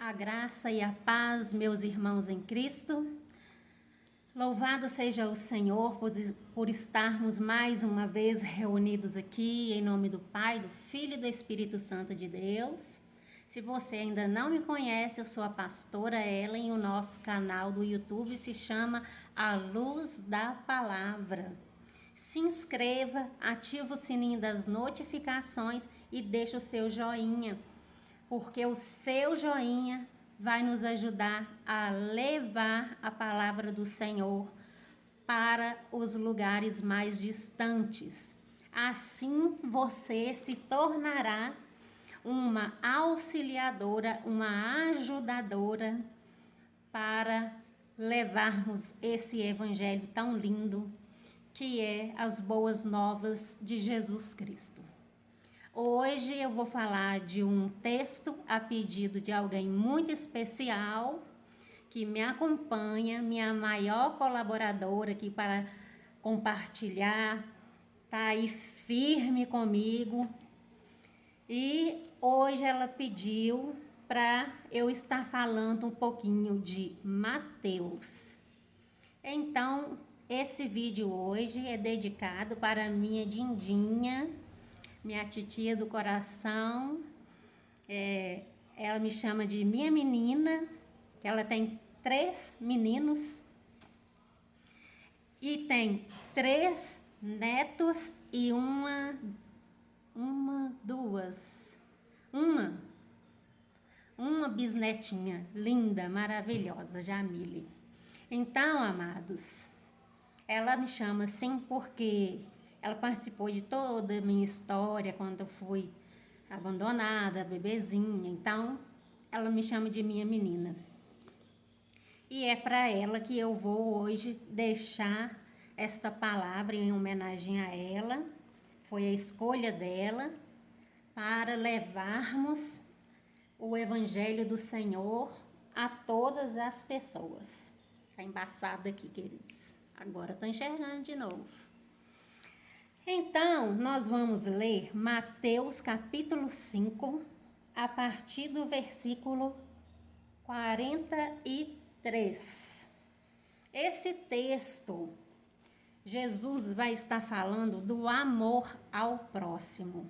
A graça e a paz, meus irmãos em Cristo. Louvado seja o Senhor por estarmos mais uma vez reunidos aqui em nome do Pai, do Filho e do Espírito Santo de Deus. Se você ainda não me conhece, eu sou a pastora Ellen e o nosso canal do YouTube se chama A Luz da Palavra. Se inscreva, ativa o sininho das notificações e deixa o seu joinha, porque o seu joinha vai nos ajudar a levar a palavra do Senhor para os lugares mais distantes. Assim você se tornará uma auxiliadora, uma ajudadora para levarmos esse evangelho tão lindo que é as boas novas de Jesus Cristo. Hoje eu vou falar de um texto a pedido de alguém muito especial que me acompanha, minha maior colaboradora aqui para compartilhar, tá aí firme comigo. E hoje ela pediu para eu estar falando um pouquinho de Mateus. Então, esse vídeo hoje é dedicado para minha Dindinha, minha titia do coração. Ela me chama de minha menina, que ela tem 3 meninos e tem 3 netos e uma bisnetinha linda, maravilhosa, Jamile. Então, amados, ela me chama assim porque ela participou de toda a minha história quando eu fui abandonada, bebezinha. Então, ela me chama de minha menina. E é para ela que eu vou hoje deixar esta palavra em homenagem a ela. Foi a escolha dela para levarmos o Evangelho do Senhor a todas as pessoas. Está embaçado aqui, queridos. Agora estou enxergando de novo. Então, nós vamos ler Mateus capítulo 5, a partir do versículo 43. Esse texto, Jesus vai estar falando do amor ao próximo.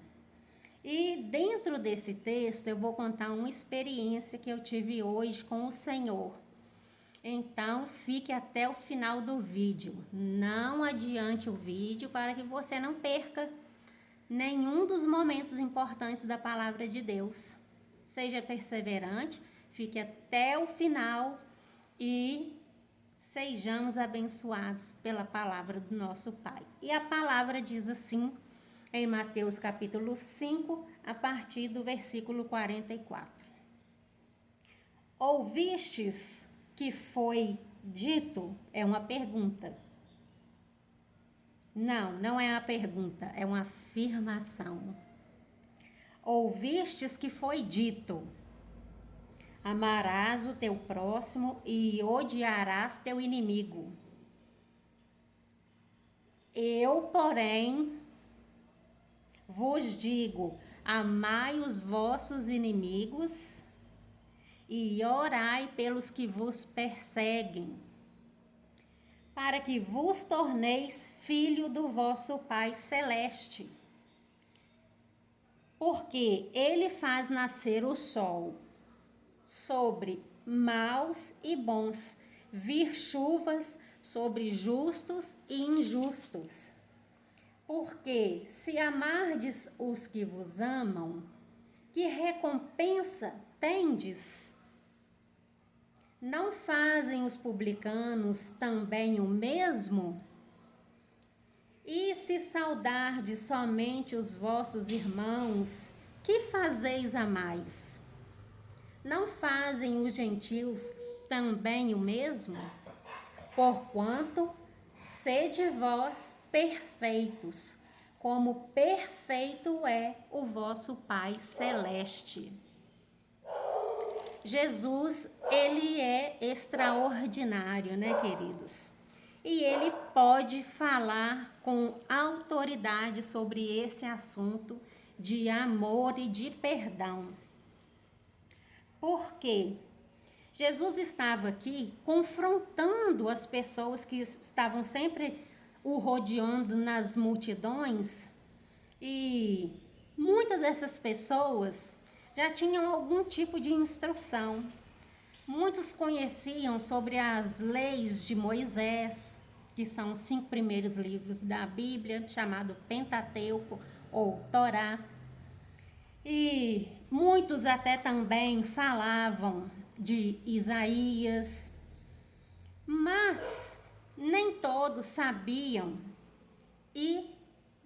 E dentro desse texto, eu vou contar uma experiência que eu tive hoje com o Senhor. Então, fique até o final do vídeo. Não adiante o vídeo para que você não perca nenhum dos momentos importantes da palavra de Deus. Seja perseverante, fique até o final e sejamos abençoados pela palavra do nosso Pai. E a palavra diz assim, em Mateus capítulo 5, a partir do versículo 44. Ouvistes que foi dito? É uma pergunta. Não é uma pergunta, é uma afirmação. Ouvistes que foi dito: amarás o teu próximo e odiarás teu inimigo. Eu, porém, vos digo: amai os vossos inimigos e orai pelos que vos perseguem, para que vos torneis filho do vosso Pai Celeste. Porque ele faz nascer o sol sobre maus e bons, vir chuvas sobre justos e injustos. Porque se amardes os que vos amam, que recompensa tendes? Não fazem os publicanos também o mesmo? E se saudardes somente os vossos irmãos, que fazeis a mais? Não fazem os gentios também o mesmo? Porquanto sede vós perfeitos, como perfeito é o vosso Pai Celeste. Jesus, ele é extraordinário, né, queridos? E ele pode falar com autoridade sobre esse assunto de amor e de perdão. Porque Jesus estava aqui confrontando as pessoas que estavam sempre o rodeando nas multidões, e muitas dessas pessoas já tinham algum tipo de instrução. Muitos conheciam sobre as leis de Moisés, que são os 5 primeiros livros da Bíblia, chamado Pentateuco ou Torá. E muitos até também falavam de Isaías, mas nem todos sabiam e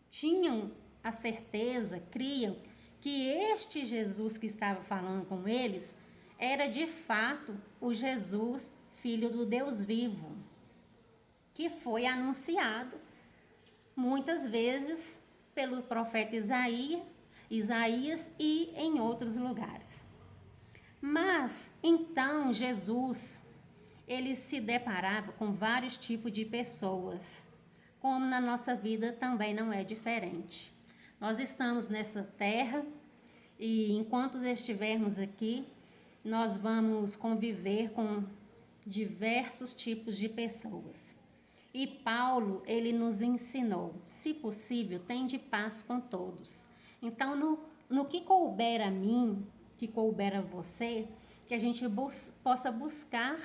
tinham a certeza, criam, que este Jesus que estava falando com eles era de fato o Jesus, filho do Deus vivo, que foi anunciado muitas vezes pelo profeta Isaías e em outros lugares. Mas então Jesus, ele se deparava com vários tipos de pessoas, como na nossa vida também não é diferente. Nós estamos nessa terra e enquanto estivermos aqui, nós vamos conviver com diversos tipos de pessoas. E Paulo, ele nos ensinou, se possível, tende paz com todos. Então, no que couber a mim, que couber a você, que a gente possa buscar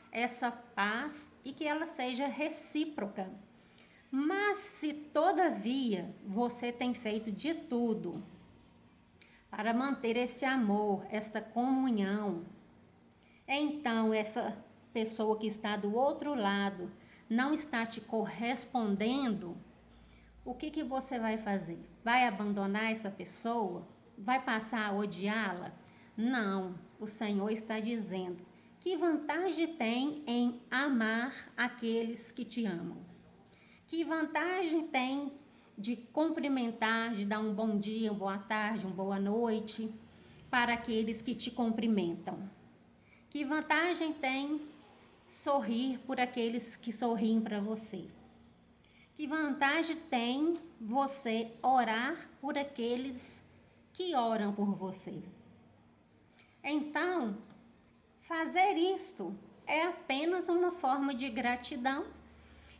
essa paz e que ela seja recíproca. Mas se todavia você tem feito de tudo para manter esse amor, esta comunhão, então essa pessoa que está do outro lado não está te correspondendo, o que você vai fazer? Vai abandonar essa pessoa? Vai passar a odiá-la? Não, o Senhor está dizendo, que vantagem tem em amar aqueles que te amam? Que vantagem tem de cumprimentar, de dar um bom dia, uma boa tarde, uma boa noite para aqueles que te cumprimentam? Que vantagem tem sorrir por aqueles que sorriem para você? Que vantagem tem você orar por aqueles que oram por você? Então, fazer isto é apenas uma forma de gratidão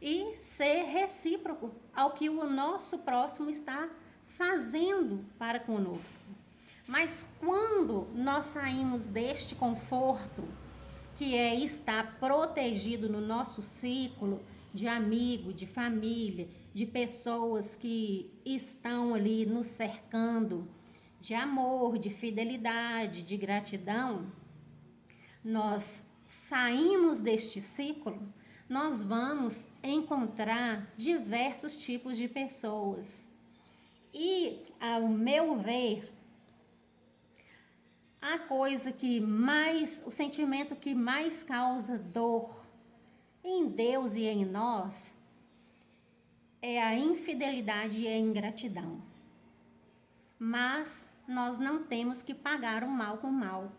e ser recíproco ao que o nosso próximo está fazendo para conosco. Mas quando nós saímos deste conforto, que é estar protegido no nosso círculo de amigo, de família, de pessoas que estão ali nos cercando, de amor, de fidelidade, de gratidão, nós saímos deste ciclo, nós vamos encontrar diversos tipos de pessoas. E, ao meu ver, o sentimento que mais causa dor em Deus e em nós é a infidelidade e a ingratidão. Mas nós não temos que pagar o mal com o mal.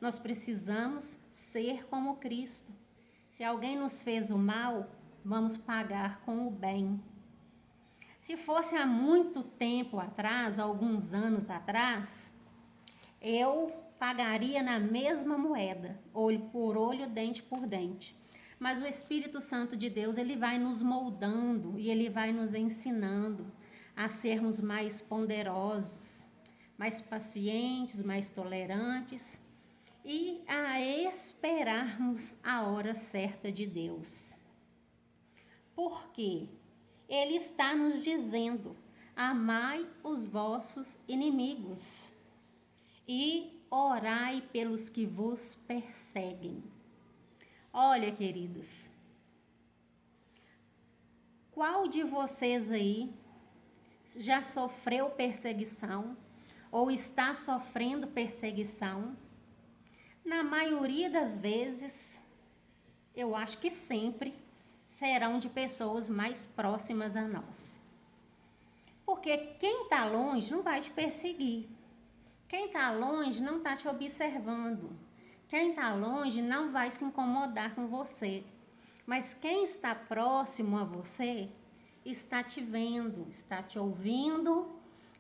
Nós precisamos ser como Cristo. Se alguém nos fez o mal, vamos pagar com o bem. Se fosse há muito tempo atrás, alguns anos atrás, eu pagaria na mesma moeda, olho por olho, dente por dente. Mas o Espírito Santo de Deus, ele vai nos moldando e ele vai nos ensinando a sermos mais ponderosos, mais pacientes, mais tolerantes e a esperarmos a hora certa de Deus. Porque Ele está nos dizendo, amai os vossos inimigos e orai pelos que vos perseguem. Olha, queridos, qual de vocês aí já sofreu perseguição ou está sofrendo perseguição? Na maioria das vezes, eu acho que sempre, serão de pessoas mais próximas a nós. Porque quem está longe não vai te perseguir. Quem está longe não está te observando. Quem está longe não vai se incomodar com você. Mas quem está próximo a você está te vendo, está te ouvindo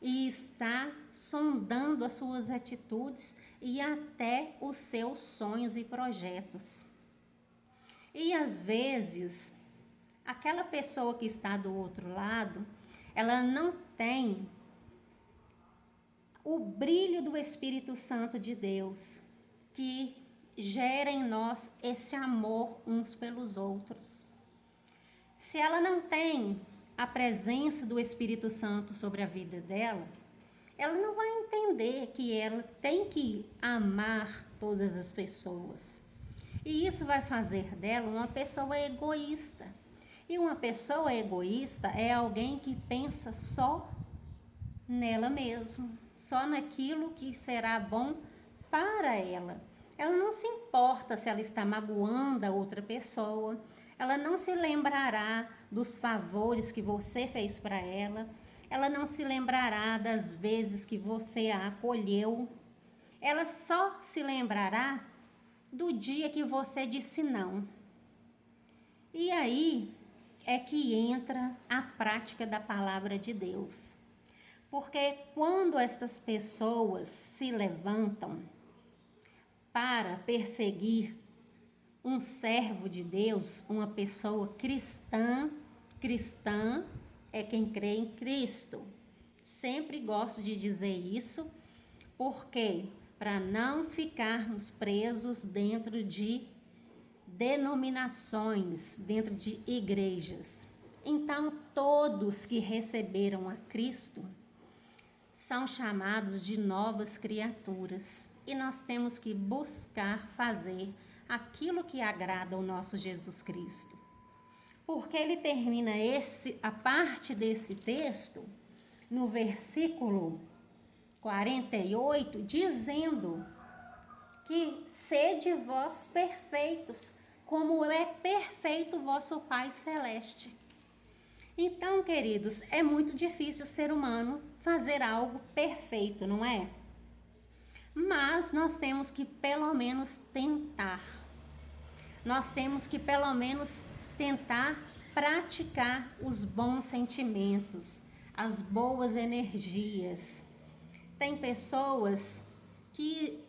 e está sondando as suas atitudes e até os seus sonhos e projetos. E às vezes, aquela pessoa que está do outro lado, ela não tem o brilho do Espírito Santo de Deus, que gera em nós esse amor uns pelos outros. Se ela não tem a presença do Espírito Santo sobre a vida dela, ela não vai entender que ela tem que amar todas as pessoas. E isso vai fazer dela uma pessoa egoísta. E uma pessoa egoísta é alguém que pensa só nela mesma, só naquilo que será bom para ela. Ela não se importa se ela está magoando a outra pessoa, ela não se lembrará dos favores que você fez para ela, ela não se lembrará das vezes que você a acolheu, ela só se lembrará do dia que você disse não. E aí é que entra a prática da palavra de Deus. Porque quando estas pessoas se levantam para perseguir um servo de Deus, uma pessoa cristã é quem crê em Cristo. Sempre gosto de dizer isso, porque para não ficarmos presos dentro de denominações, dentro de igrejas. Então, todos que receberam a Cristo são chamados de novas criaturas e nós temos que buscar fazer aquilo que agrada ao nosso Jesus Cristo. Porque ele termina a parte desse texto no versículo 48 dizendo que sede vós perfeitos, como é perfeito vosso Pai Celeste. Então, queridos, é muito difícil o ser humano fazer algo perfeito, não é? Mas nós temos que pelo menos tentar. Nós temos que pelo menos tentar praticar os bons sentimentos, as boas energias. Tem pessoas que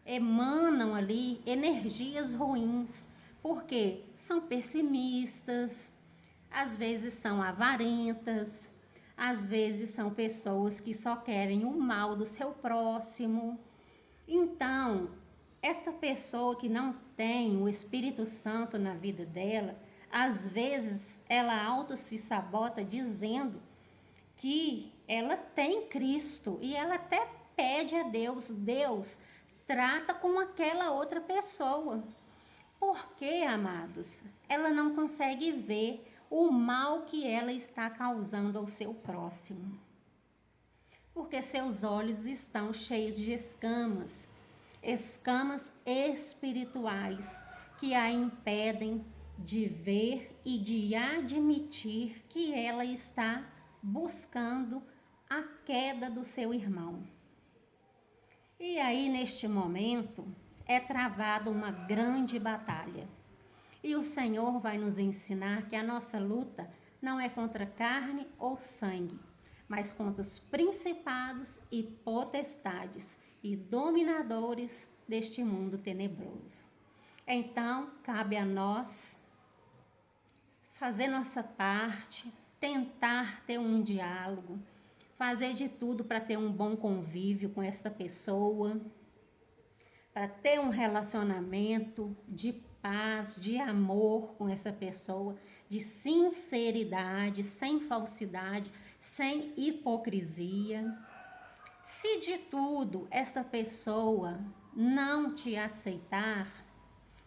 emanam ali energias ruins, porque são pessimistas, às vezes são avarentas, às vezes são pessoas que só querem o mal do seu próximo. Então, esta pessoa que não tem o Espírito Santo na vida dela, às vezes ela auto se sabota dizendo que ela tem Cristo e ela até pede a Deus, Deus, trata com aquela outra pessoa. Porque, amados, ela não consegue ver o mal que ela está causando ao seu próximo. Porque seus olhos estão cheios de escamas, escamas espirituais que a impedem de ver e de admitir que ela está buscando a queda do seu irmão. E aí, neste momento, é travada uma grande batalha. E o Senhor vai nos ensinar que a nossa luta não é contra carne ou sangue, mas contra os principados e potestades e dominadores deste mundo tenebroso. Então, cabe a nós fazer nossa parte, tentar ter um diálogo, fazer de tudo para ter um bom convívio com esta pessoa, para ter um relacionamento de paz, de amor com essa pessoa, de sinceridade, sem falsidade, sem hipocrisia. Se de tudo esta pessoa não te aceitar,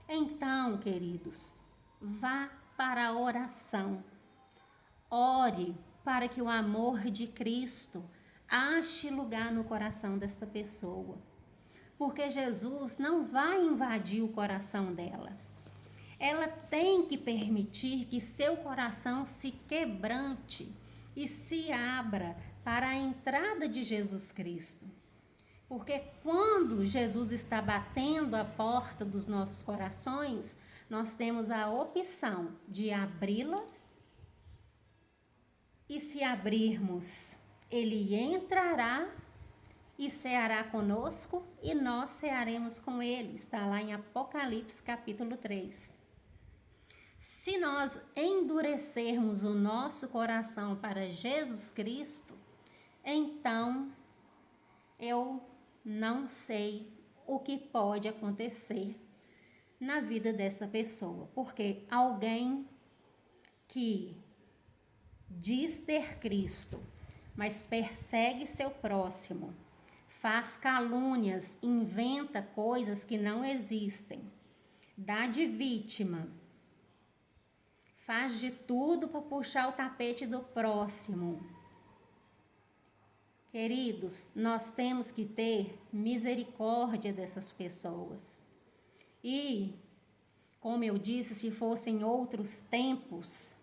então, queridos, vá para a oração. Ore para que o amor de Cristo ache lugar no coração desta pessoa. Porque Jesus não vai invadir o coração dela. Ela tem que permitir que seu coração se quebrante e se abra para a entrada de Jesus Cristo. Porque quando Jesus está batendo a porta dos nossos corações, nós temos a opção de abri-la e se abrirmos, ele entrará e ceará conosco, e nós cearemos com ele. Está lá em Apocalipse, capítulo 3. Se nós endurecermos o nosso coração para Jesus Cristo, então eu não sei o que pode acontecer na vida dessa pessoa. Porque alguém que diz ter Cristo, mas persegue seu próximo, faz calúnias, inventa coisas que não existem, dá de vítima, faz de tudo para puxar o tapete do próximo. Queridos, nós temos que ter misericórdia dessas pessoas. E, como eu disse, se fossem outros tempos,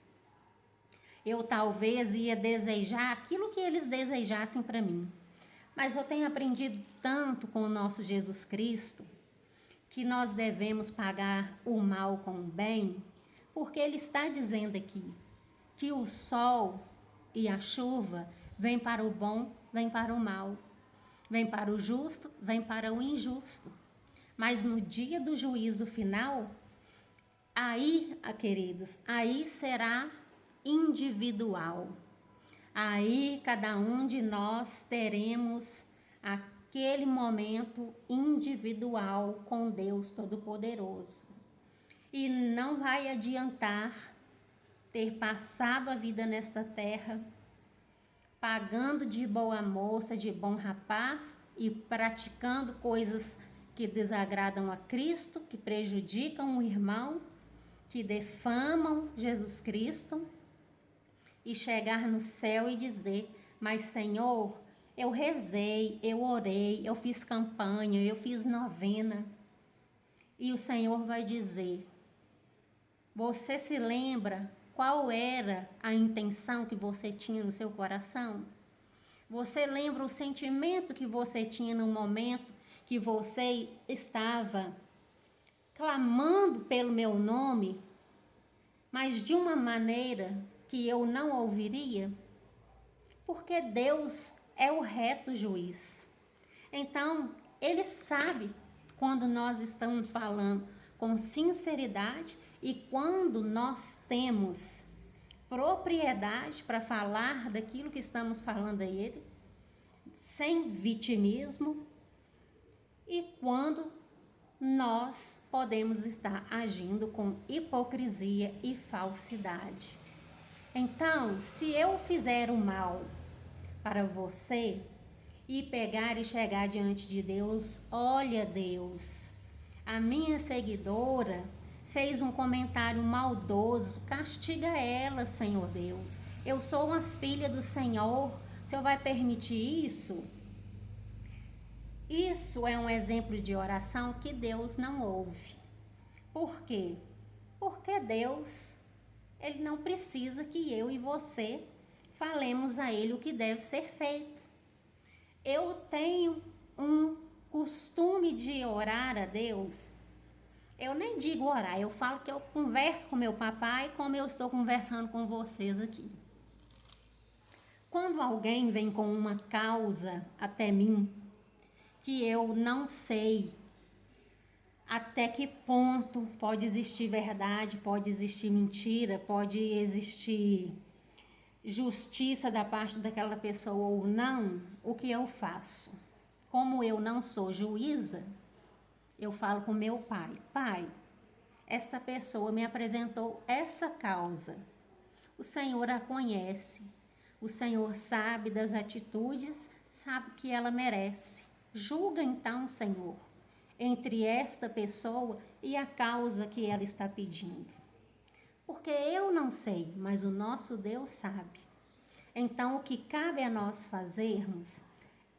eu talvez ia desejar aquilo que eles desejassem para mim. Mas eu tenho aprendido tanto com o nosso Jesus Cristo que nós devemos pagar o mal com o bem, porque ele está dizendo aqui que o sol e a chuva vêm para o bom, vêm para o mal, vêm para o justo, vêm para o injusto. Mas no dia do juízo final, aí, queridos, aí será individual. Aí cada um de nós teremos aquele momento individual com Deus Todo-Poderoso. E não vai adiantar ter passado a vida nesta terra pagando de boa moça, de bom rapaz e praticando coisas que desagradam a Cristo, que prejudicam o irmão, que defamam Jesus Cristo, e chegar no céu e dizer: mas Senhor, eu rezei, eu orei, eu fiz campanha, eu fiz novena. E o Senhor vai dizer: você se lembra qual era a intenção que você tinha no seu coração? Você lembra o sentimento que você tinha no momento que você estava clamando pelo meu nome, mas de uma maneira que eu não ouviria? Porque Deus é o reto juiz. Então, Ele sabe quando nós estamos falando com sinceridade e quando nós temos propriedade para falar daquilo que estamos falando a Ele, sem vitimismo, e quando nós podemos estar agindo com hipocrisia e falsidade. Então, se eu fizer o mal para você e pegar e chegar diante de Deus: olha, Deus, a minha seguidora fez um comentário maldoso, castiga ela, Senhor Deus. Eu sou uma filha do Senhor, o Senhor vai permitir isso? Isso é um exemplo de oração que Deus não ouve. Por quê? Porque Deus, Ele não precisa que eu e você falemos a Ele o que deve ser feito. Eu tenho um costume de orar a Deus. Eu nem digo orar, eu falo que eu converso com meu papai como eu estou conversando com vocês aqui. Quando alguém vem com uma causa até mim, que eu não sei até que ponto pode existir verdade, pode existir mentira, pode existir justiça da parte daquela pessoa ou não, o que eu faço? Como eu não sou juíza, eu falo com meu pai: pai, esta pessoa me apresentou essa causa. O Senhor a conhece. O Senhor sabe das atitudes, sabe que ela merece. Julga então, Senhor, entre esta pessoa e a causa que ela está pedindo. Porque eu não sei, mas o nosso Deus sabe. Então, o que cabe a nós fazermos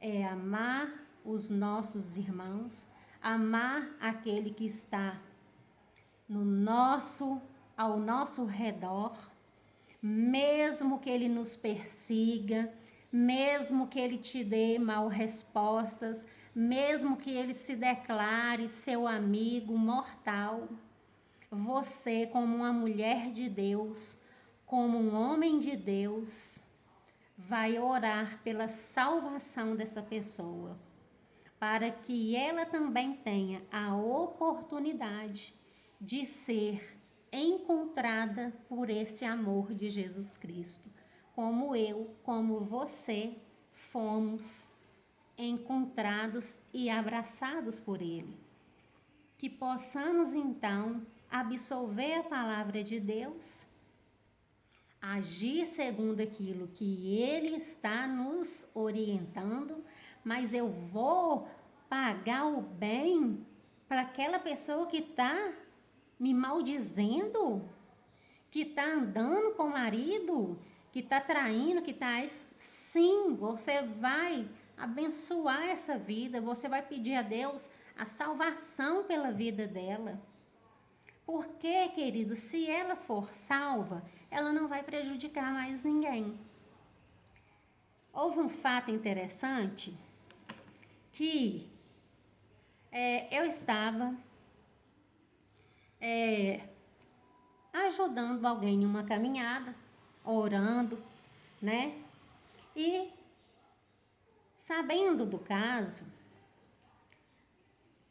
é amar os nossos irmãos, amar aquele que está ao nosso redor, mesmo que ele nos persiga, mesmo que ele te dê mal respostas, mesmo que ele se declare seu amigo mortal. Você, como uma mulher de Deus, como um homem de Deus, vai orar pela salvação dessa pessoa. para que ela também tenha a oportunidade de ser encontrada por esse amor de Jesus Cristo, como eu, como você fomos encontrados e abraçados por Ele. Que possamos então absorver a palavra de Deus, agir segundo aquilo que Ele está nos orientando, mas eu vou pagar o bem para aquela pessoa que está me maldizendo, que está andando com o marido, que está traindo, que está... Sim, você vai abençoar essa vida, você vai pedir a Deus a salvação pela vida dela. Porque, querido, se ela for salva, ela não vai prejudicar mais ninguém. Houve um fato interessante que eu estava ajudando alguém em uma caminhada, orando, né? E sabendo do caso,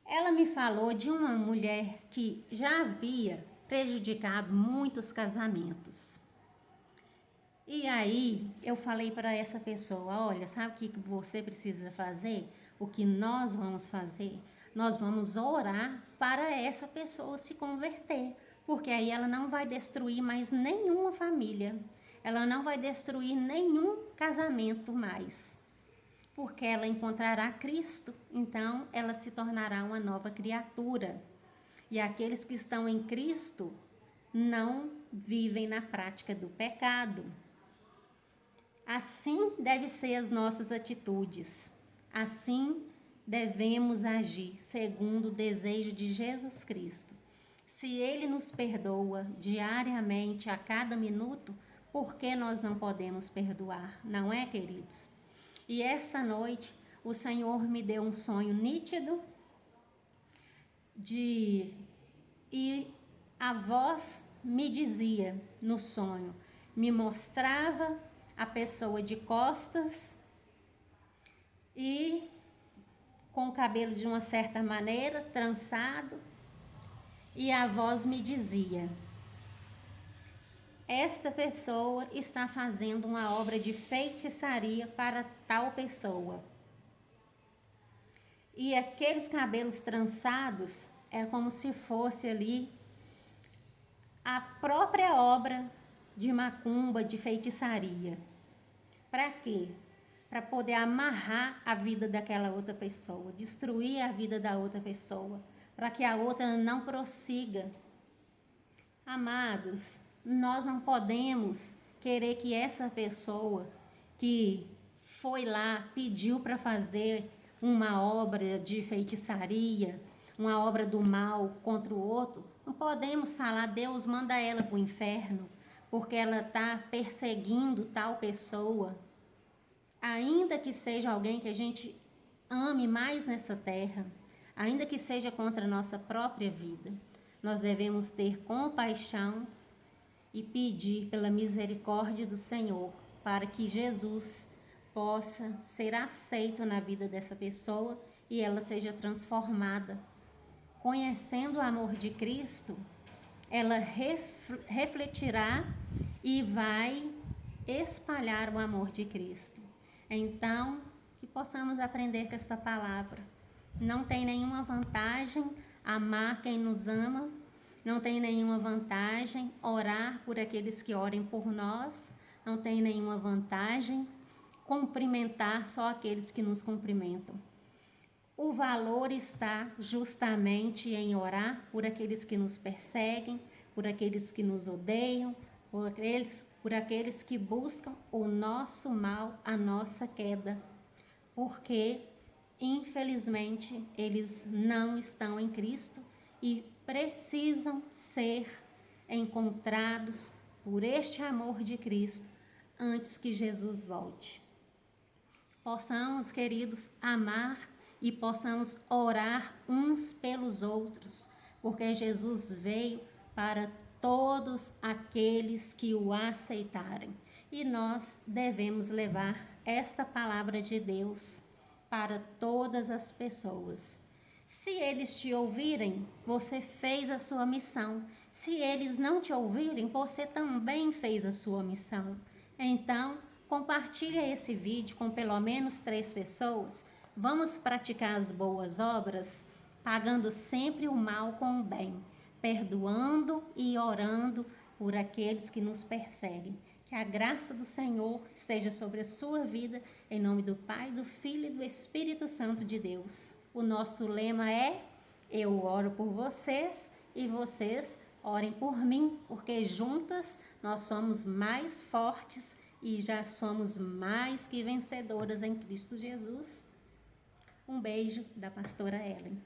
ela me falou de uma mulher que já havia prejudicado muitos casamentos. E aí eu falei para essa pessoa, olha, sabe o que você precisa fazer? O que nós vamos fazer? Nós vamos orar para essa pessoa se converter, porque aí ela não vai destruir mais nenhuma família, ela não vai destruir nenhum casamento mais, porque ela encontrará Cristo, então ela se tornará uma nova criatura. E aqueles que estão em Cristo não vivem na prática do pecado. Assim devem ser as nossas atitudes. Assim devemos agir segundo o desejo de Jesus Cristo. Se Ele nos perdoa diariamente, a cada minuto, por que nós não podemos perdoar? Não é, queridos? E essa noite o Senhor me deu um sonho nítido e a voz me dizia no sonho, me mostrava a pessoa de costas e com o cabelo de uma certa maneira, trançado, e a voz me dizia: esta pessoa está fazendo uma obra de feitiçaria para tal pessoa. E aqueles cabelos trançados é como se fosse ali a própria obra de macumba, de feitiçaria. Para quê? Para poder amarrar a vida daquela outra pessoa, destruir a vida da outra pessoa, para que a outra não prossiga. Amados, nós não podemos querer que essa pessoa que foi lá, pediu para fazer uma obra de feitiçaria, uma obra do mal contra o outro, não podemos falar, Deus manda ela para o inferno, porque ela está perseguindo tal pessoa. Ainda que seja alguém que a gente ame mais nessa terra, ainda que seja contra a nossa própria vida, nós devemos ter compaixão e pedir pela misericórdia do Senhor para que Jesus possa ser aceito na vida dessa pessoa e ela seja transformada. Conhecendo o amor de Cristo, ela refletirá e vai espalhar o amor de Cristo. Então, que possamos aprender com esta palavra. Não tem nenhuma vantagem amar quem nos ama, não tem nenhuma vantagem orar por aqueles que orem por nós, não tem nenhuma vantagem cumprimentar só aqueles que nos cumprimentam. O valor está justamente em orar por aqueles que nos perseguem, por aqueles que nos odeiam, por aqueles que buscam o nosso mal, a nossa queda, porque, infelizmente, eles não estão em Cristo e precisam ser encontrados por este amor de Cristo antes que Jesus volte. Possamos, queridos, amar e possamos orar uns pelos outros, porque Jesus veio para todos aqueles que o aceitarem. E nós devemos levar esta palavra de Deus para todas as pessoas. Se eles te ouvirem, você fez a sua missão. Se eles não te ouvirem, você também fez a sua missão. Então, compartilhe esse vídeo com pelo menos 3 pessoas. Vamos praticar as boas obras, pagando sempre o mal com o bem, perdoando e orando por aqueles que nos perseguem. Que a graça do Senhor esteja sobre a sua vida, em nome do Pai, do Filho e do Espírito Santo de Deus. O nosso lema é: eu oro por vocês e vocês orem por mim, porque juntas nós somos mais fortes e já somos mais que vencedoras em Cristo Jesus. Um beijo da pastora Ellen.